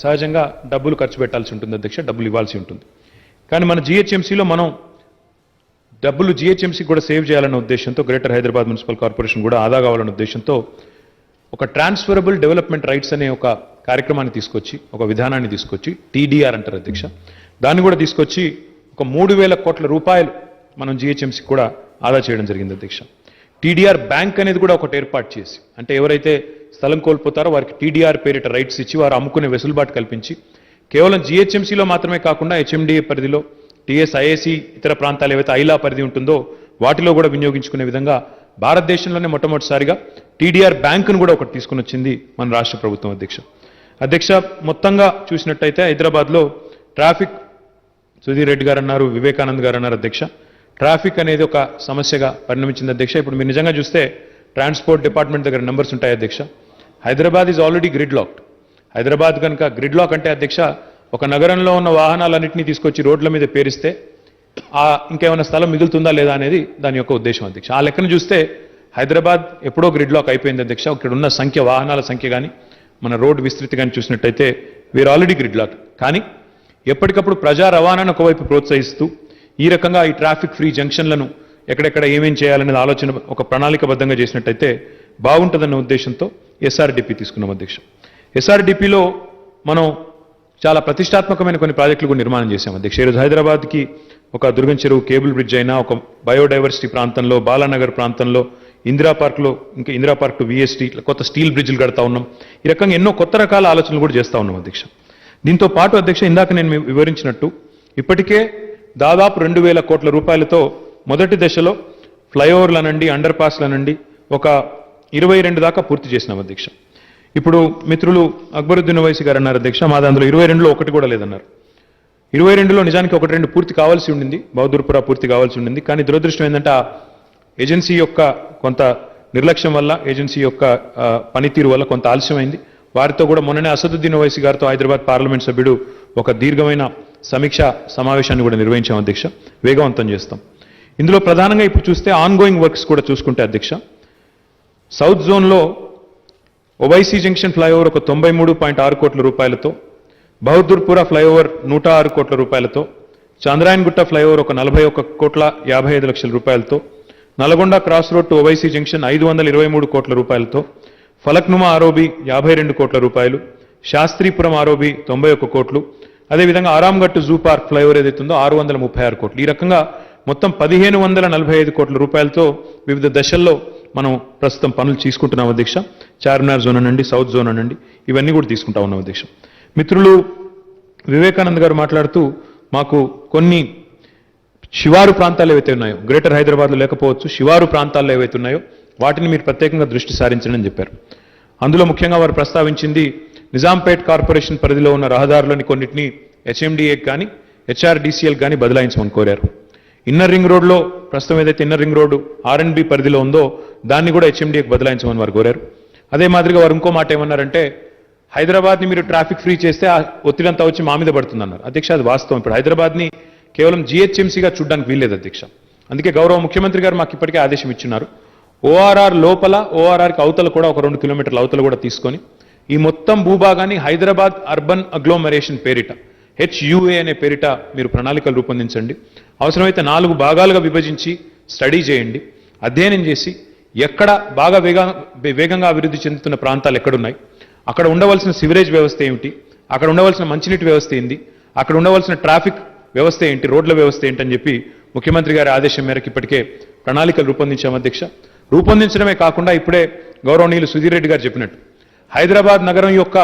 సహజంగా డబ్బులు ఖర్చు పెట్టాల్సి ఉంటుంది అధ్యక్ష, డబ్బులు ఇవ్వాల్సి ఉంటుంది. కానీ మన జీహెచ్ఎంసీలో మనం డబ్బులు జీహెచ్ఎంసీ కూడా సేవ్ చేయాలన్న ఉద్దేశంతో, గ్రేటర్ హైదరాబాద్ మున్సిపల్ కార్పొరేషన్ కూడా ఆదా కావాలన్న ఉద్దేశంతో ఒక ట్రాన్స్ఫరబుల్ డెవలప్మెంట్ రైట్స్ అనే ఒక కార్యక్రమాన్ని తీసుకొచ్చి, ఒక విధానాన్ని తీసుకొచ్చి, టీడీఆర్ అంటారు అధ్యక్ష, దాన్ని కూడా తీసుకొచ్చి ఒక 3,000 కోట్ల రూపాయలు మనం జీహెచ్ఎంసీ కూడా ఆదా చేయడం జరిగింది అధ్యక్ష. టీడీఆర్ బ్యాంక్ అనేది కూడా ఒకటి ఏర్పాటు చేసి, అంటే ఎవరైతే స్థలం కోల్పోతారో వారికి టీడీఆర్ పేరిట రైట్స్ ఇచ్చి వారు అమ్ముకునే వెసులుబాటు కల్పించి, కేవలం జీహెచ్ఎంసీలో మాత్రమే కాకుండా హెచ్ఎండిఏ పరిధిలో, టీఎస్ ఐఏసీ ఇతర ప్రాంతాలు ఏవైతే ఐలా పరిధి ఉంటుందో వాటిలో కూడా వినియోగించుకునే విధంగా భారతదేశంలోనే మొట్టమొదటిసారిగా టీడీఆర్ బ్యాంకును కూడా ఒకటి తీసుకుని వచ్చింది మన రాష్ట్ర ప్రభుత్వం అధ్యక్ష. మొత్తంగా చూసినట్టయితే హైదరాబాద్లో ట్రాఫిక్, సుధీర్ రెడ్డి గారు అన్నారు, వివేకానంద్ గారు అన్నారు అధ్యక్ష, ట్రాఫిక్ అనేది ఒక సమస్యగా పరిణమించింది అధ్యక్ష. ఇప్పుడు మీరు నిజంగా చూస్తే ట్రాన్స్పోర్ట్ డిపార్ట్మెంట్ దగ్గర నెంబర్స్ ఉంటాయి అధ్యక్ష. Hyderabad is already grid locked. Hyderabad కనుక గ్రిడ్ లాక్ అంటే అధ్యక్ష, ఒక నగరంలో ఉన్న వాహనాలన్నింటినీ తీసుకొచ్చి రోడ్ల మీద పేరిస్తే ఇంకేమైనా స్థలం మిగులుతుందా లేదా అనేది దాని యొక్క ఉద్దేశం అధ్యక్ష. ఆ లెక్కను చూస్తే హైదరాబాద్ ఎప్పుడో గ్రిడ్ లాక్ అయిపోయింది అధ్యక్ష. ఇక్కడ ఉన్న సంఖ్య, వాహనాల సంఖ్య కానీ మన రోడ్డు విస్తృతి కానీ చూసినట్టయితే వీఆర్ ఆల్రెడీ గ్రిడ్ లాక్. కానీ ఎప్పటికప్పుడు ప్రజా రవాణాను ఒకవైపు ప్రోత్సహిస్తూ ఈ రకంగా ఈ ట్రాఫిక్ ఫ్రీ జంక్షన్లను ఎక్కడెక్కడ ఏమేం చేయాలనేది ఆలోచన ఒక ప్రణాళికబద్ధంగా చేసినట్టయితే బాగుంటుందన్న ఉద్దేశంతో ఎస్ఆర్డిపి తీసుకున్నాం అధ్యక్ష. ఎస్ఆర్డిపిలో మనం చాలా ప్రతిష్టాత్మకమైన కొన్ని ప్రాజెక్టులు కూడా నిర్మాణం చేశాం అధ్యక్ష. ఈరోజు హైదరాబాద్కి ఒక దుర్గం చెరువు కేబుల్ బ్రిడ్జ్ అయినా, ఒక బయోడైవర్సిటీ ప్రాంతంలో, బాలానగర్ ప్రాంతంలో, ఇందిరా పార్క్లో, ఇంకా ఇందిరా పార్క్ టు విఎస్టీ కొత్త స్టీల్ బ్రిడ్జ్లు కడతా ఉన్నాం. ఈ రకంగా ఎన్నో కొత్త రకాల ఆలోచనలు కూడా చేస్తూ ఉన్నాం అధ్యక్ష. దీంతో పాటు అధ్యక్ష, ఇందాక నేను వివరించినట్టు ఇప్పటికే దాదాపు 2,000 కోట్ల రూపాయలతో మొదటి దశలో ఫ్లైఓవర్లనండి, అండర్ పాస్లనండి ఒక 22 దాకా పూర్తి చేసినాం అధ్యక్ష. ఇప్పుడు మిత్రులు అక్బరుద్దీన్ ఓవైసీ గారు అన్నారు అధ్యక్ష, మాది అందులో 22లో ఒకటి కూడా లేదన్నారు. 22లో నిజానికి 1-2 పూర్తి కావాల్సి ఉండింది, బహదూర్పురా పూర్తి కావాల్సి ఉండింది. కానీ దురదృష్టం ఏంటంటే ఆ ఏజెన్సీ యొక్క కొంత నిర్లక్ష్యం వల్ల, ఏజెన్సీ యొక్క పనితీరు వల్ల కొంత ఆలస్యమైంది. వారితో కూడా మొన్ననే అసదుద్దీన్ ఓవైసీ గారితో హైదరాబాద్ పార్లమెంట్ సభ్యుడు ఒక దీర్ఘమైన సమీక్ష సమావేశాన్ని కూడా నిర్వహించాం అధ్యక్ష. వేగవంతం చేస్తాం. ఇందులో ప్రధానంగా ఇప్పుడు చూస్తే ఆన్గోయింగ్ వర్క్స్ కూడా చూసుకుంటే అధ్యక్ష, సౌత్ జోన్లో ఓవైసీ జంక్షన్ ఫ్లైఓవర్ ఒక 93.6 కోట్ల రూపాయలతో, బహదూర్పురా ఫ్లైఓవర్ 106 కోట్ల రూపాయలతో, చాంద్రాయన్గుట్ట ఫ్లైఓవర్ ఒక 41,55 లక్షల రూపాయలతో, Nalgonda cross road to Owaisi junction 523 కోట్ల రూపాయలతో, ఫలక్నుమా ఆరోబి 52 కోట్ల రూపాయలు, శాస్త్రీపురం ఆరోబి 91 కోట్లు, అదేవిధంగా ఆరాంఘట్ జూ పార్క్ ఫ్లైఓవర్ ఏదైతుందో 636 కోట్లు. ఈ రకంగా మొత్తం 1,545 కోట్ల రూపాయలతో వివిధ దశల్లో మనం ప్రస్తుతం పనులు తీసుకుంటున్నాం అధ్యక్ష. చార్మినార్ జోన్ అనండి, సౌత్ జోన్ అనండి, ఇవన్నీ కూడా తీసుకుంటా ఉన్నాం అధ్యక్ష. మిత్రులు వివేకానంద్ గారు మాట్లాడుతూ మాకు కొన్ని శివారు ప్రాంతాలు ఏవైతే ఉన్నాయో, గ్రేటర్ హైదరాబాద్లో లేకపోవచ్చు, శివారు ప్రాంతాల్లో ఏవైతే ఉన్నాయో వాటిని మీరు ప్రత్యేకంగా దృష్టి సారించండి అని చెప్పారు. అందులో ముఖ్యంగా వారు ప్రస్తావించింది నిజాంపేట్ కార్పొరేషన్ పరిధిలో ఉన్న రహదారులని కొన్నిటిని హెచ్ఎండిఏకి కానీ హెచ్ఆర్డీసీఎల్ కానీ బదలాయించమని కోరారు. ఇన్నర్ రింగ్ రోడ్లో ప్రస్తుతం ఏదైతే ఇన్నర్ రింగ్ రోడ్డు ఆర్ఎండ్బి పరిధిలో ఉందో దాన్ని కూడా హెచ్ఎండిఏకి బదలాయించమని వారు కోరారు. అదే మాదిరిగా వారు ఇంకో మాట ఏమన్నారంటే, హైదరాబాద్ని మీరు ట్రాఫిక్ ఫ్రీ చేస్తే ఆ ఒత్తిడంతా వచ్చి మా మీద పడుతుందన్నారు. అధ్యక్ష, అది వాస్తవం. ఇప్పుడు హైదరాబాద్ని కేవలం జీహెచ్ఎంసీగా చూడడానికి వీల్లేదు అధ్యక్ష. అందుకే గౌరవ ముఖ్యమంత్రి గారు మాకు ఇప్పటికే ఆదేశం ఇచ్చినారు, ఓఆర్ఆర్ లోపల, ఓఆర్ఆర్కి అవతల కూడా ఒక 2 కిలోమీటర్ల అవతల కూడా తీసుకొని ఈ మొత్తం భూభాగాన్ని హైదరాబాద్ అర్బన్ అగ్లోమరేషన్ పేరిట, హెచ్యుఏ అనే పేరిట మీరు ప్రణాళికలు రూపొందించండి. అవసరమైతే 4 భాగాలుగా విభజించి స్టడీ చేయండి, అధ్యయనం చేసి ఎక్కడ బాగా వేగంగా అభివృద్ధి చెందుతున్న ప్రాంతాలు ఎక్కడున్నాయి, అక్కడ ఉండవలసిన సివరేజ్ వ్యవస్థ ఏమిటి, అక్కడ ఉండవలసిన మంచినీటి వ్యవస్థ ఏంది, అక్కడ ఉండవలసిన ట్రాఫిక్ వ్యవస్థ ఏంటి, రోడ్ల వ్యవస్థ ఏంటని చెప్పి ముఖ్యమంత్రి గారి ఆదేశం మేరకు ఇప్పటికే ప్రణాళికలు రూపొందించాం అధ్యక్ష. రూపొందించడమే కాకుండా ఇప్పుడే గౌరవనీయులు సుధీర్ రెడ్డి గారు చెప్పినట్టు హైదరాబాద్ నగరం యొక్క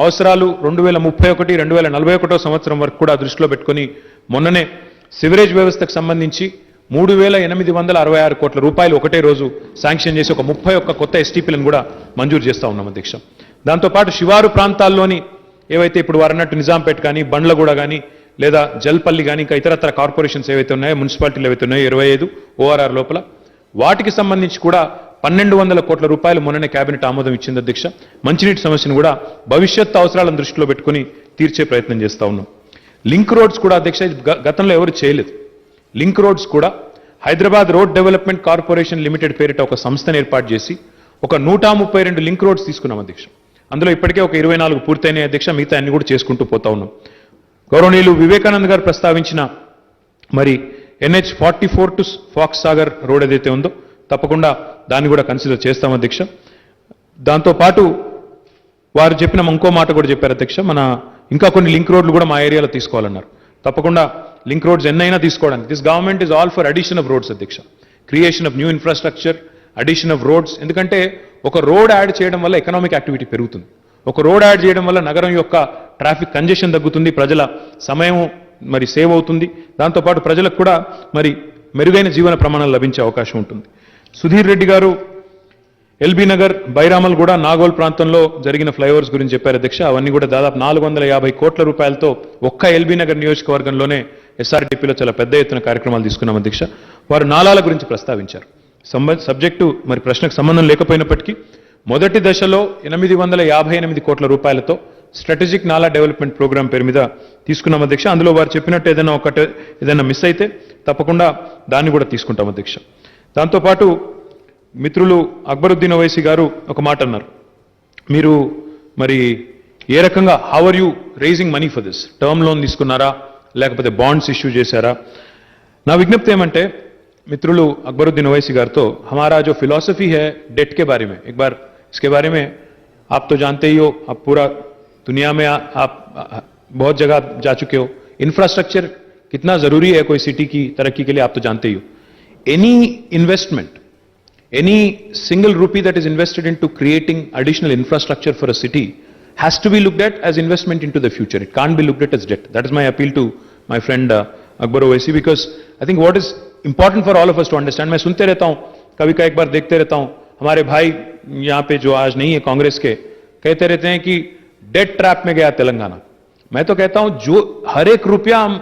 అవసరాలు 2031, 2041 సంవత్సరం వరకు కూడా దృష్టిలో పెట్టుకొని మొన్ననే సివరేజ్ వ్యవస్థకు సంబంధించి 3,866 కోట్ల రూపాయలు ఒకటే రోజు శాంక్షన్ చేసి ఒక 31 కొత్త ఎస్టీపీలను కూడా మంజూరు చేస్తూ ఉన్నాం అధ్యక్ష. దాంతోపాటు శివారు ప్రాంతాల్లోని ఏవైతే ఇప్పుడు వారు అన్నట్టు నిజాంపేట్ కానీ, బండ్లగూడ కానీ, లేదా జల్పల్లి కానీ, ఇంకా ఇతరత్ర కార్పొరేషన్స్ ఏవైతే ఉన్నాయో, మున్సిపాలిటీలు ఏవైతే ఉన్నాయో 25 ఓఆర్ఆర్ లోపల, వాటికి సంబంధించి కూడా 1,200 కోట్ల రూపాయలు మొన్ననే కేబినెట్ ఆమోదం ఇచ్చింది అధ్యక్ష. మంచినీటి సమస్యను కూడా భవిష్యత్ అవసరాలను దృష్టిలో పెట్టుకుని తీర్చే ప్రయత్నం చేస్తూ ఉన్నాం. లింక్ రోడ్స్ కూడా అధ్యక్ష గతంలో ఎవరు చేయలేదు. లింక్ రోడ్స్ కూడా Hyderabad road development corporation limited పేరిట ఒక సంస్థను ఏర్పాటు చేసి ఒక 132 లింక్ రోడ్స్ తీసుకున్నాం అధ్యక్ష. అందులో ఇప్పటికే ఒక 24 పూర్తయినాయి అధ్యక్ష, మిగతా అన్ని కూడా చేసుకుంటూ పోతా ఉన్నాం. గౌరవనీయులు వివేకానంద్ గారు ప్రస్తావించిన మరి NH44 to pox Sagar road ఏదైతే ఉందో తప్పకుండా దాన్ని కూడా కన్సిడర్ చేస్తాం అధ్యక్ష. దాంతోపాటు వారు చెప్పిన ఇంకో మాట కూడా చెప్పారు అధ్యక్ష, మన ఇంకా కొన్ని లింక్ రోడ్లు కూడా మా ఏరియాలో తీసుకోవాలన్నారు. తప్పకుండా లింక్ రోడ్స్ ఎన్నైనా తీసుకోవడానికి this government is all for addition of roads అధ్యక్ష, creation of new infrastructure, addition of roads. ఎందుకంటే ఒక రోడ్ యాడ్ చేయడం వల్ల ఎకనామిక్ యాక్టివిటీ పెరుగుతుంది, ఒక రోడ్ యాడ్ చేయడం వల్ల నగరం యొక్క ట్రాఫిక్ కంజెషన్ తగ్గుతుంది, ప్రజల సమయం మరి సేవ్ అవుతుంది, దాంతోపాటు ప్రజలకు కూడా మరి మెరుగైన జీవన ప్రమాణాలు లభించే అవకాశం ఉంటుంది. సుధీర్ రెడ్డి గారు ఎల్బీ నగర్, బైరామల్ కూడా నాగోల్ ప్రాంతంలో జరిగిన ఫ్లైఓవర్స్ గురించి చెప్పారు అధ్యక్ష. అవన్నీ కూడా దాదాపు 450 కోట్ల రూపాయలతో ఒక్క ఎల్బీ నగర్ నియోజకవర్గంలోనే SRDPలో చాలా పెద్ద ఎత్తున కార్యక్రమాలు తీసుకున్నాం అధ్యక్ష. వారు నాలాల గురించి ప్రస్తావించారు. సబ్జెక్టు మరి ప్రశ్నకు సంబంధం లేకపోయినప్పటికీ మొదటి దశలో 858 కోట్ల రూపాయలతో స్ట్రాటజిక్ నాలా డెవలప్మెంట్ ప్రోగ్రామ్ పేరు మీద తీసుకున్నాం అధ్యక్ష. అందులో వారు చెప్పినట్టు ఏదైనా మిస్ అయితే తప్పకుండా దాన్ని కూడా తీసుకుంటాం అధ్యక్ష. దాంతోపాటు మిత్రులు అక్బరుద్దీన్ ఓవైసీ గారు ఒక మాట అన్నారు, మీరు మరి ఏ రకంగా how are you raising money for this, term loan తీసుకున్నారా లేకపోతే బాండ్స్ ఇష్యూ చేశారా? నా విజ్ఞప్తి ఏమంటే మిత్రులు అక్బరుద్దీన్ ఓవైసీ గారితో हमारा जो फिलॉसफी है डेट के बारे में, एक बार इसके बारे में आप तो जानते ही हो, आप पूरा दुनिया में आप बहुत जगह जा चुके हो, इंफ्रास्ट्रक्चर कितना जरूरी है कोई सिटी की तरक्की के लिए आप तो जानते ही हो. Any investment, any single rupee that is invested into creating additional infrastructure for a city has to be looked at as investment into the future. It can't be looked at as debt. That is my appeal to my friend Akbar Owaisi, because I think what is important for all of us to understand, मैं सुनते रहता हूं, कभी का एक बार देखते रहता हूं, हमारे भाई यहां पे जो आज नहीं है कांग्रेस के, कहते रहते हैं कि डेट ट्रैप में गया तेलंगाना. मैं तो कहता हूं जो हर एक रुपया हम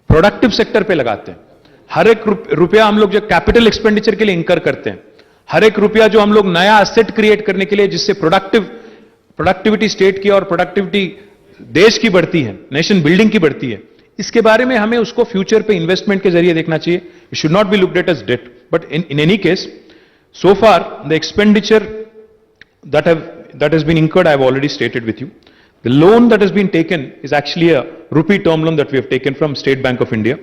प्रोडक्टिव सेक्टर पे लगाते हैं, हर एक रुपया हम लोग जो कैपिटल एक्सपेंडिचर के लिए इंकर करते हैं, हर एक रुपया जो हम लोग नया एसेट क्रिएट करने के लिए जिससे प्रोडक्टिविटी स्टेट की और प्रोडक्टिविटी देश की बढ़ती है, नेशन बिल्डिंग की बढ़ती है, इसके बारे में हमें उसको फ्यूचर पे इन्वेस्टमेंट के जरिए देखना चाहिए. It should not be looked at as debt. But in any case so far the expenditure that has been incurred, I have already stated with you. The loan that has been taken is actually a rupee term loan that we have taken from State Bank of India.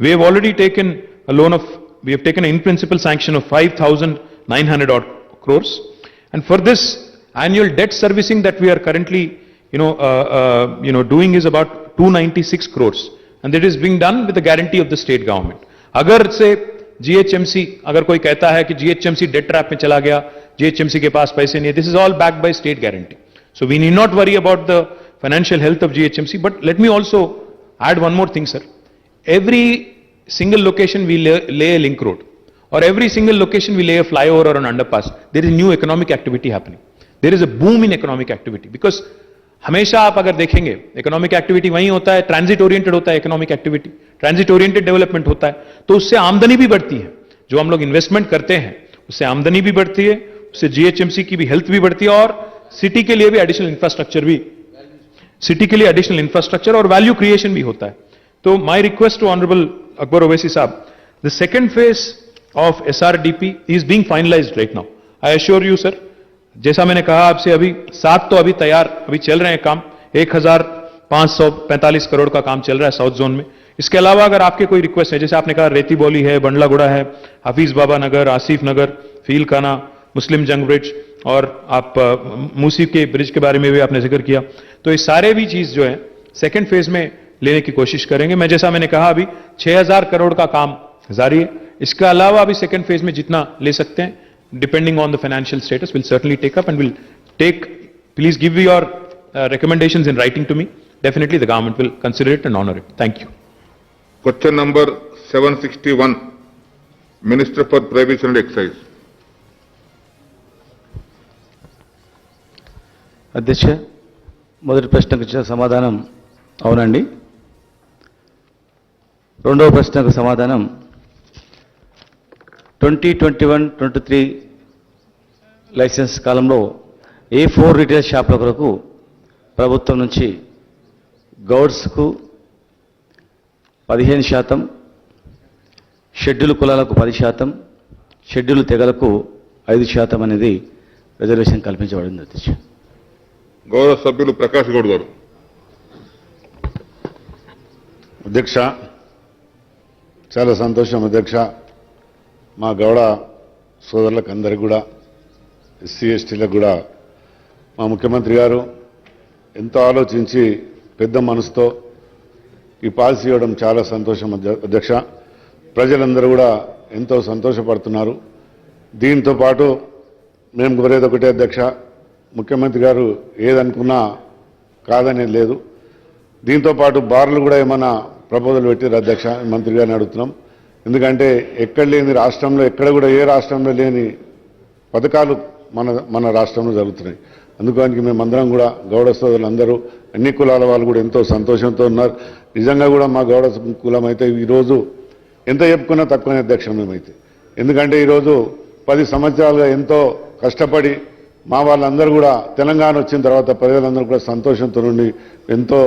We have already taken a loan of, we have taken an in-principle sanction of 5,900 odd crores. And for this annual debt servicing that we are currently, doing is about 296 crores. And that is being done with the guarantee of the state government. अगर से GHMC, अगर कोई कहता है कि GHMC debt trap में चला गया, GHMC के पास पैसे नहीं है, this is all backed by state guarantee. So we need not worry about the financial health of GHMC. But let me also add one more thing, sir. Every single location we lay a link road, or every single location we lay a flyover or an underpass, there is new economic activity happening. There is a boom in economic activity, because हमेशा आप अगर देखेंगे economic activity वहीं होता है, transit oriented होता है economic activity, transit oriented development होता है, तो उससे आमदनी भी बढ़ती है. जो हम लोग इन्वेस्टमेंट करते हैं उससे आमदनी भी बढ़ती है, उससे GHMC की भी हेल्थ भी बढ़ती है, और सिटी के लिए भी एडिशनल इंफ्रास्ट्रक्चर और वैल्यू क्रिएशन भी होता है. तो my request to honourable Akbar Owaisi साहब, the second phase of SRDP is being finalized right now. I assure you sir, जैसा मैंने कहा आपसे, अभी 7 तो अभी तैयार, अभी चल रहे हैं काम, 1545 करोड़ का काम चल रहा है साउथ जोन में. इसके अलावा अगर आपके कोई रिक्वेस्ट है, जैसे आपने कहा रेती बोली है, बंडलागुड़ा है, हफीज बाबा नगर, आसिफ नगर, फील खाना, मुस्लिम जंग ब्रिज, और आप मूसी के ब्रिज के बारे में भी आपने जिक्र किया, तो ये सारे भी चीज जो है सेकेंड फेज में लेने की कोशिश करेंगे. मैं जैसा मैंने कहा अभी 6000 करोड़ का काम जारी है. इसके अलावा अभी सेकेंड फेज में जितना ले सकते हैं, depending on the financial status, will certainly take up and will take, please give your recommendations in writing to me. Definitely the government will consider it and honor it. Thank you. Question number 761, Minister for Prohibition and Excise. అధ్యక్ష, మొదటి ప్రశ్నకు ఇచ్చిన సమాధానం అవునండి. రెండవ ప్రశ్నకు సమాధానం 2021-23 licence కాలంలో A4 రిటైల్ షాప్ల కొరకు ప్రభుత్వం నుంచి గౌడ్స్కు 15%, షెడ్యూల్ కులాలకు 10%, షెడ్యూల్ తెగలకు 5% అనేది రిజర్వేషన్ కల్పించబడింది అధ్యక్ష. గౌరవ సభ్యులు ప్రకాష్ గౌడ్ గారు. అధ్యక్ష, చాలా సంతోషం అధ్యక్ష. మా గౌడ సోదరులకు అందరికీ కూడా, ఎస్సీ ఎస్టీలకు కూడా మా ముఖ్యమంత్రి గారు ఎంతో ఆలోచించి పెద్ద మనసుతో ఈ పాలసీ ఇవ్వడం చాలా సంతోషం అధ్యక్ష. ప్రజలందరూ కూడా ఎంతో సంతోషపడుతున్నారు. దీంతో పాటు మేము కోరేది ఒకటే అధ్యక్ష, ముఖ్యమంత్రి గారు ఏదనుకున్నా కాదనేది లేదు. దీంతో పాటు బార్లు కూడా ఏమైనా ప్రపోజల్ పెట్టారు అధ్యక్ష, మంత్రి గారిని అడుగుతున్నాం. ఎందుకంటే ఎక్కడ లేని రాష్ట్రంలో, ఎక్కడ కూడా ఏ రాష్ట్రంలో లేని పథకాలు మన రాష్ట్రంలో జరుగుతున్నాయి. అందుకని మేమందరం కూడా గౌడ సోదరులందరూ అన్ని కులాల వాళ్ళు కూడా ఎంతో సంతోషంతో ఉన్నారు. నిజంగా కూడా మా గౌడ కులం అయితే ఈరోజు ఎంత చెప్పుకున్నా తక్కువనే అధ్యక్ష మేమైతే. ఎందుకంటే ఈరోజు 10 సంవత్సరాలుగా ఎంతో కష్టపడి మా వాళ్ళందరూ కూడా తెలంగాణ వచ్చిన తర్వాత ప్రజలందరూ కూడా సంతోషంతో నుండి ఎంతో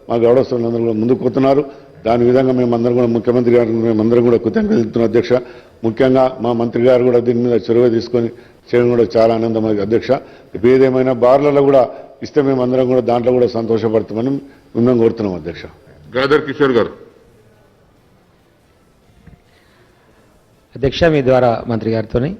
మా గౌడ సోదరులందరూ కూడా ముందుకు పోతున్నారు. దాని విధంగా మేమందరం కూడా ముఖ్యమంత్రి గారికి మేమందరం కూడా కృతజ్ఞతలు తెలుపుతున్నాం అధ్యక్ష. ముఖ్యంగా మా మంత్రి గారు కూడా దీని మీద చొరవ తీసుకొని చేయడం కూడా చాలా ఆనందమైంది అధ్యక్ష. ఇప్పుడు ఏదేమైనా బార్లలో కూడా ఇస్తే మేమందరం కూడా దాంట్లో కూడా సంతోషపడతామని మేము కోరుతున్నాం అధ్యక్ష. గాదర్ కిషోర్ గారు. అధ్యక్ష, మీ ద్వారా మంత్రి గారితోని